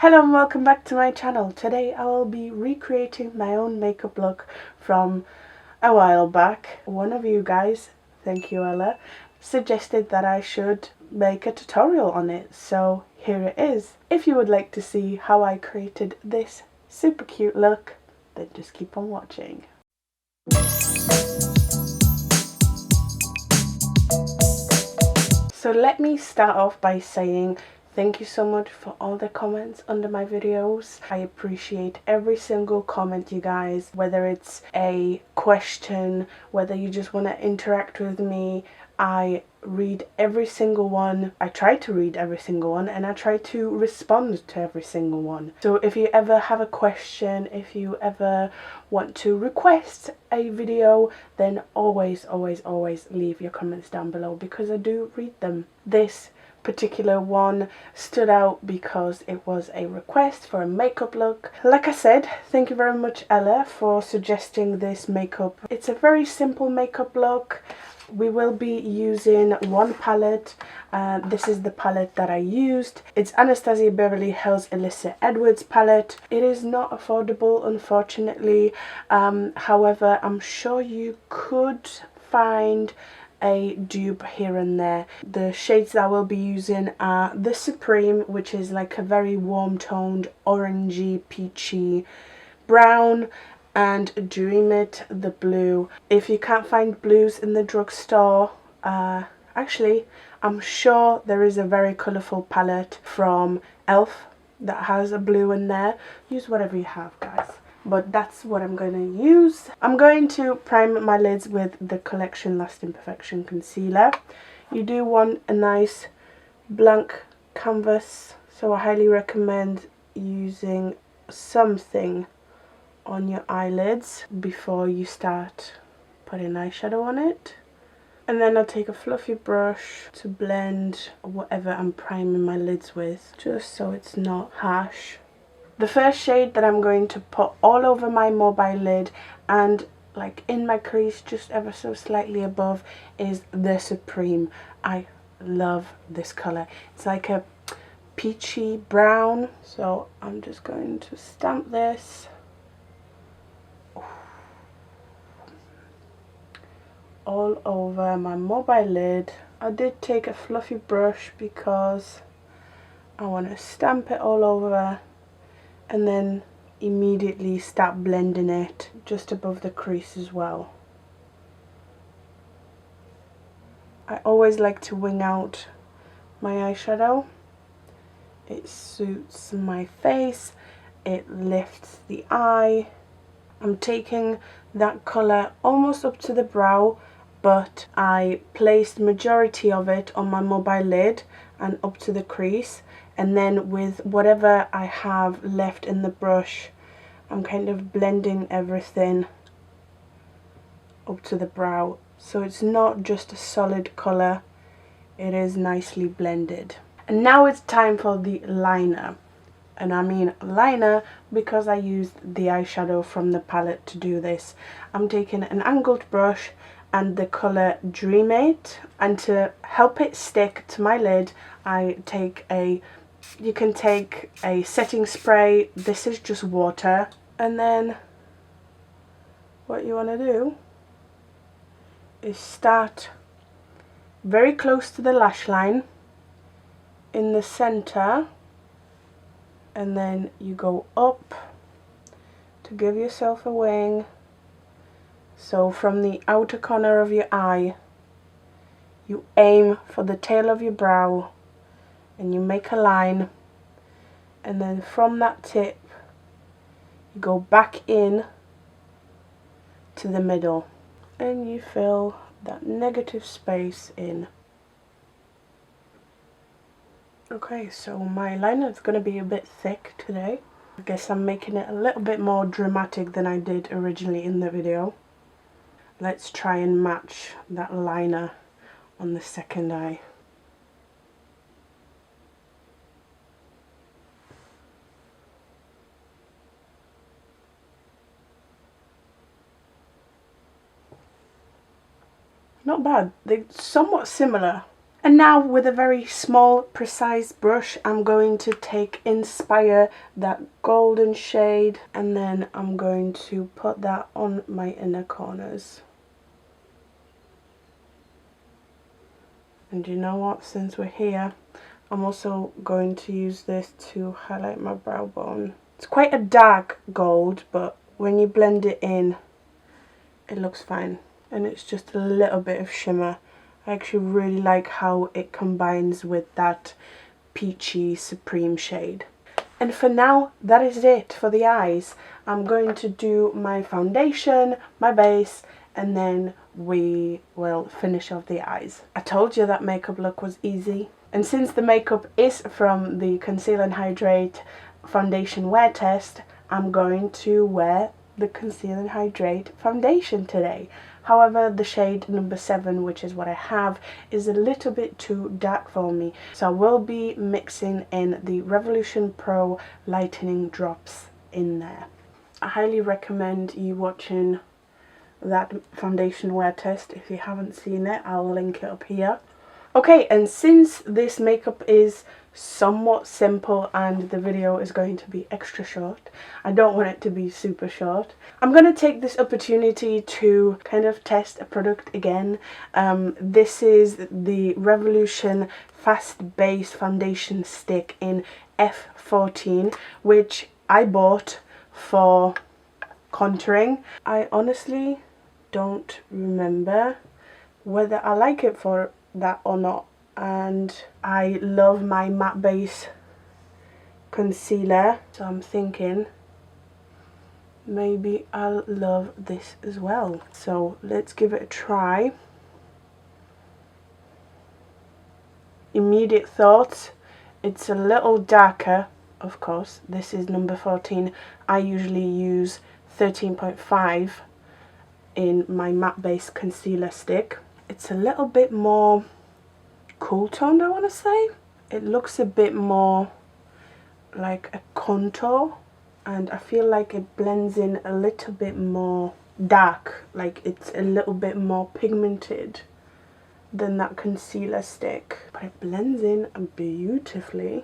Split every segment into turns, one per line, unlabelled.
Hello and welcome back to my channel. Today I will be recreating my own makeup look from a while back. One of you guys, thank you Ella, suggested that I should make a tutorial on it, so here it is. If you would like to see how I created this super cute look, then just keep on watching. So let me start off by saying thank you so much for all the comments under my videos. I appreciate every single comment, you guys, whether it's a question, whether you just want to interact with me. I read every single one. I try to read every single one, and I try to respond to every single one. So if you ever have a question, if you ever want to request a video, then always leave your comments down below, because I do read them. This particular one stood out because it was a request for a makeup look. Like I said, thank you very much Ella for suggesting this makeup. It's a very simple makeup look. We will be using one palette. This is the palette that I used. It's Anastasia Beverly Hills Alyssa Edwards palette. It is not affordable, unfortunately. However, I'm sure you could find a dupe here and there. The shades that I will be using are the Supreme, which is like a very warm toned orangey peachy brown, and Dream It, the blue. If you can't find blues in the drugstore, actually I'm sure there is a very colourful palette from Elf that has a blue in there. Use whatever you have, guys, but that's what I'm going to use. I'm going to prime my lids with the Collection Lasting Perfection concealer. You do want a nice blank canvas, so I highly recommend using something on your eyelids before you start putting eyeshadow on it. And then I'll take a fluffy brush to blend whatever I'm priming my lids with, just so it's not harsh. The first shade that I'm going to put all over my mobile lid and like in my crease just ever so slightly above is the Supreme. I love this colour. It's like a peachy brown, so I'm just going to stamp this all over my mobile lid. I did take a fluffy brush because I want to stamp it all over and then immediately start blending it just above the crease as well. I always like to wing out my eyeshadow. It suits my face, it lifts the eye. I'm taking that colour almost up to the brow, but I placed majority of it on my mobile lid and up to the crease, and then with whatever I have left in the brush, I'm kind of blending everything up to the brow, so it's not just a solid colour, it is nicely blended. And now it's time for the liner. And I mean liner because I used the eyeshadow from the palette to do this. I'm taking an angled brush and the colour Dream It, and to help it stick to my lid I take you can take a setting spray. This is just water, and then what you want to do is start very close to the lash line in the centre, and then you go up to give yourself a wing. So from the outer corner of your eye you aim for the tail of your brow and you make a line, and then from that tip you go back in to the middle and you fill that negative space in. Okay, so my liner is going to be a bit thick today. I guess I'm making it a little bit more dramatic than I did originally in the video. Let's try and match that liner on the second eye. Not bad. They're somewhat similar. And now with a very small, precise brush, I'm going to take Inspire, that golden shade, and then I'm going to put that on my inner corners. And you know what, since we're here, I'm also going to use this to highlight my brow bone. It's quite a dark gold, but when you blend it in, it looks fine. And it's just a little bit of shimmer. I actually really like how it combines with that peachy Supreme shade. And for now, that is it for the eyes. I'm going to do my foundation, my base, and then we will finish off the eyes. I told you that makeup look was easy. And since the makeup is from the Conceal and Hydrate Foundation Wear Test, I'm going to wear the Conceal and Hydrate foundation today. However, the shade number 7, which is what I have, is a little bit too dark for me. So I will be mixing in the Revolution Pro lightening drops in there. I highly recommend you watching that foundation wear test. If you haven't seen it, I'll link it up here. Okay, and since this makeup is somewhat simple and the video is going to be extra short, I don't want it to be super short, I'm going to take this opportunity to kind of test a product again. This is the Revolution Fast Base Foundation Stick in F14, which I bought for contouring. I honestly don't remember whether I like it for that or not, and I love my matte base concealer, so I'm thinking maybe I'll love this as well. So let's give it a try. Immediate thoughts, it's a little darker, of course. This is number 14. I usually use 13.5 in my matte base concealer stick. It's a little bit more cool toned, I want to say. It looks a bit more like a contour, and I feel like it blends in a little bit more dark, like it's a little bit more pigmented than that concealer stick, but it blends in beautifully,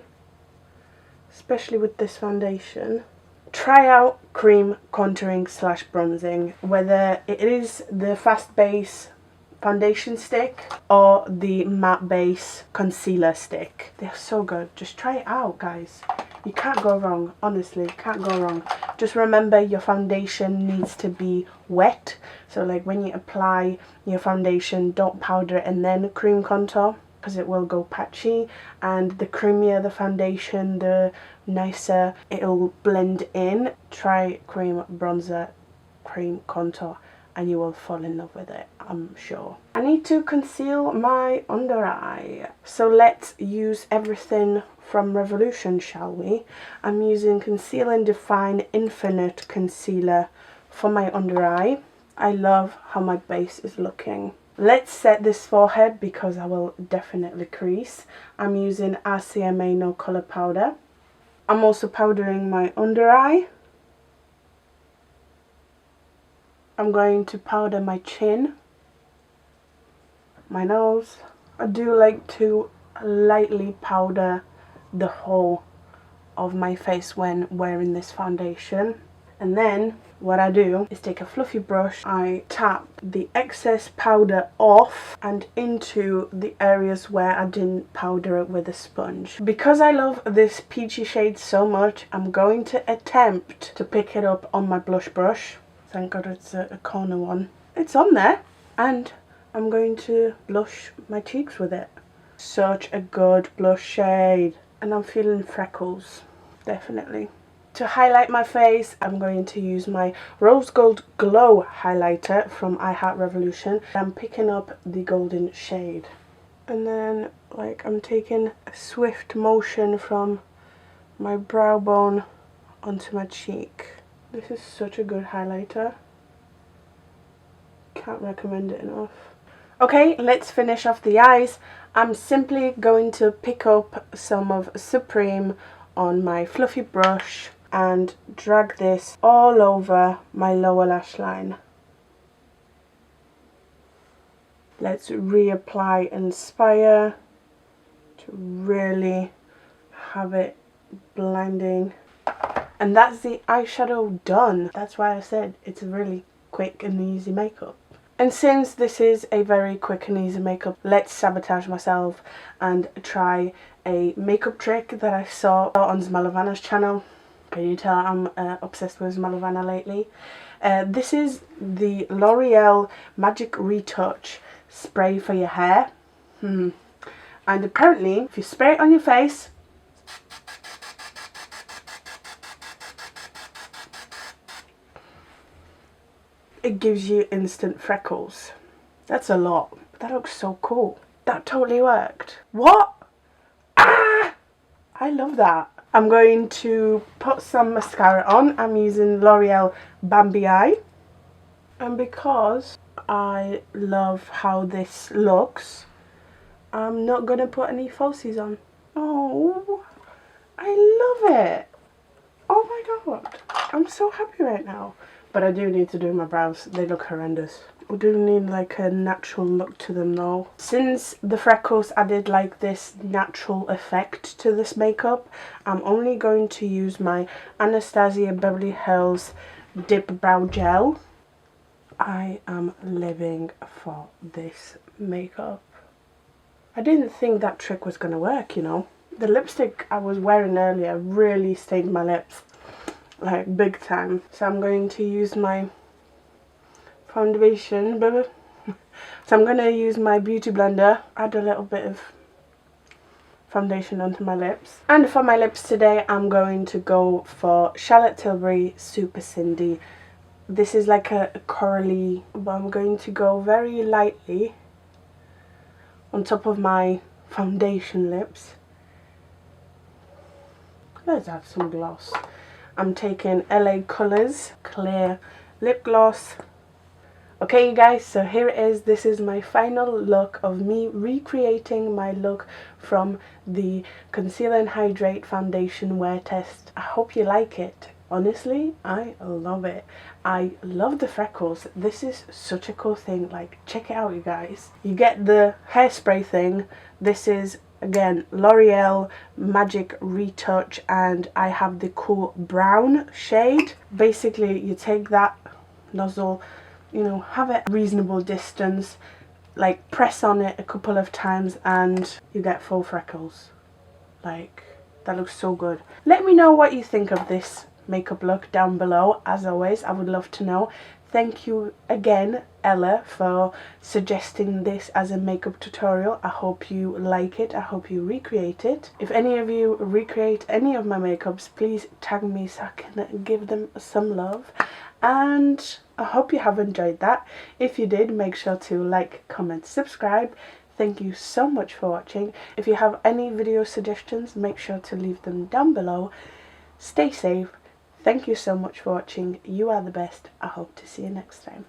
especially with this foundation. Try out cream contouring / bronzing, whether it is the Fast Base foundation stick or the matte base concealer stick. They're so good. Just try it out, guys. You can't go wrong. Honestly, you can't go wrong. Just remember your foundation needs to be wet. So like when you apply your foundation, don't powder it and then cream contour, because it will go patchy, and the creamier the foundation, the nicer it'll blend in. Try cream bronzer, cream contour, and you will fall in love with it, I'm sure. I need to conceal my under eye, so let's use everything from Revolution, shall we? I'm using Conceal and Define Infinite Concealer for my under eye. I love how my base is looking. Let's set this forehead because I will definitely crease. I'm using RCMA No Color Powder. I'm also powdering my under eye. I'm going to powder my chin, my nose. I do like to lightly powder the whole of my face when wearing this foundation. And then what I do is take a fluffy brush, I tap the excess powder off and into the areas where I didn't powder it with a sponge. Because I love this peachy shade so much, I'm going to attempt to pick it up on my blush brush. Thank God it's a corner one. It's on there. And I'm going to blush my cheeks with it. Such a good blush shade. And I'm feeling Freckles, definitely. To highlight my face, I'm going to use my Rose Gold Glow highlighter from I Heart Revolution. I'm picking up the golden shade. And then, like, I'm taking a swift motion from my brow bone onto my cheek. This is such a good highlighter. Can't recommend it enough. Okay, let's finish off the eyes. I'm simply going to pick up some of Supreme on my fluffy brush and drag this all over my lower lash line. Let's reapply Inspire really have it blinding. And that's the eyeshadow done. That's why I said it's a really quick and easy makeup. And since this is a very quick and easy makeup, let's sabotage myself and try a makeup trick that I saw on Zmalovana's channel. Can you tell I'm obsessed with Zmalovana lately? This is the L'Oreal Magic Retouch spray for your hair. And apparently, if you spray it on your face, it gives you instant freckles. That's a lot. That looks so cool. That totally worked. What? Ah! I love that. I'm going to put some mascara on. I'm using L'Oreal Bambi Eye. And because I love how this looks, I'm not going to put any falsies on. Oh, I love it. Oh my god. I'm so happy right now. But I do need to do my brows. They look horrendous. I do need like a natural look to them though. Since the freckles added like this natural effect to this makeup, I'm only going to use my Anastasia Beverly Hills Dip Brow Gel. I am living for this makeup. I didn't think that trick was going to work, you know. The lipstick I was wearing earlier really stained my lips. Like big time. So I'm going to use my foundation. So I'm going to use my beauty blender, add a little bit of foundation onto my lips. And for my lips today, I'm going to go for Charlotte Tilbury Super Cindy. This is like a corally, but I'm going to go very lightly on top of my foundation lips. Let's add some gloss. I'm taking LA Colors Clear Lip Gloss. Okay you guys, so here it is. This is my final look of me recreating my look from the Conceal and Hydrate Foundation Wear Test. I hope you like it. Honestly, I love it. I love the freckles. This is such a cool thing. Like, check it out you guys. You get the hairspray thing. This is again L'Oreal Magic Retouch, and I have the cool brown shade. Basically you take that nozzle, you know, have it a reasonable distance, like press on it a couple of times and you get full freckles. Like, that looks so good. Let me know what you think of this makeup look down below. As always, I would love to know. Thank you again, Ella, for suggesting this as a makeup tutorial. I hope you like it. I hope you recreate it. If any of you recreate any of my makeups, please tag me so I can give them some love. And I hope you have enjoyed that. If you did, make sure to like, comment, subscribe. Thank you so much for watching. If you have any video suggestions, make sure to leave them down below. Stay safe. Thank you so much for watching. You are the best. I hope to see you next time.